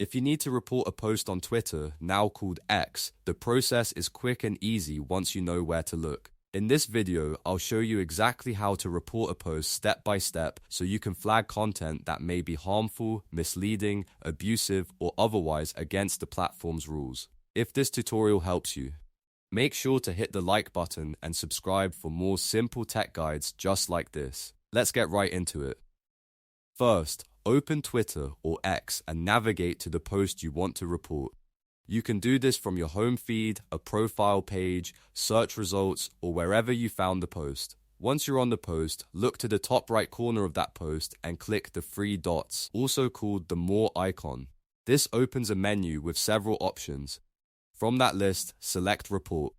If you need to report a post on Twitter, now called X, the process is quick and easy once you know where to look. In this video, I'll show you exactly how to report a post step by step so you can flag content that may be harmful, misleading, abusive, or otherwise against the platform's rules. If this tutorial helps you, make sure to hit the like button and subscribe for more simple tech guides just like this. Let's get right into it. First, open Twitter or X and navigate to the post you want to report. You can do this from your home feed, a profile page, search results, or wherever you found the post. Once you're on the post, look to the top right corner of that post and click the three dots, also called the More icon. This opens a menu with several options. From that list, select Report.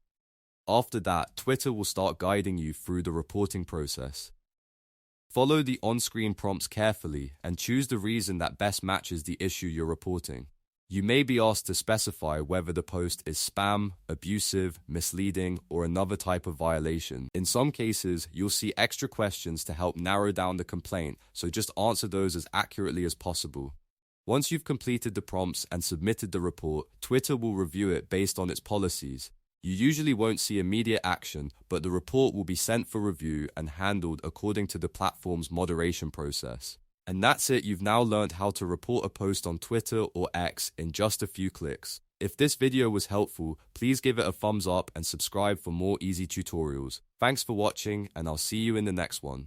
After that, Twitter will start guiding you through the reporting process. Follow the on-screen prompts carefully and choose the reason that best matches the issue you're reporting. You may be asked to specify whether the post is spam, abusive, misleading, or another type of violation. In some cases, you'll see extra questions to help narrow down the complaint, so just answer those as accurately as possible. Once you've completed the prompts and submitted the report, Twitter will review it based on its policies. You usually won't see immediate action, but the report will be sent for review and handled according to the platform's moderation process. And that's it, you've now learned how to report a post on Twitter or X in just a few clicks. If this video was helpful, please give it a thumbs up and subscribe for more easy tutorials. Thanks for watching, and I'll see you in the next one.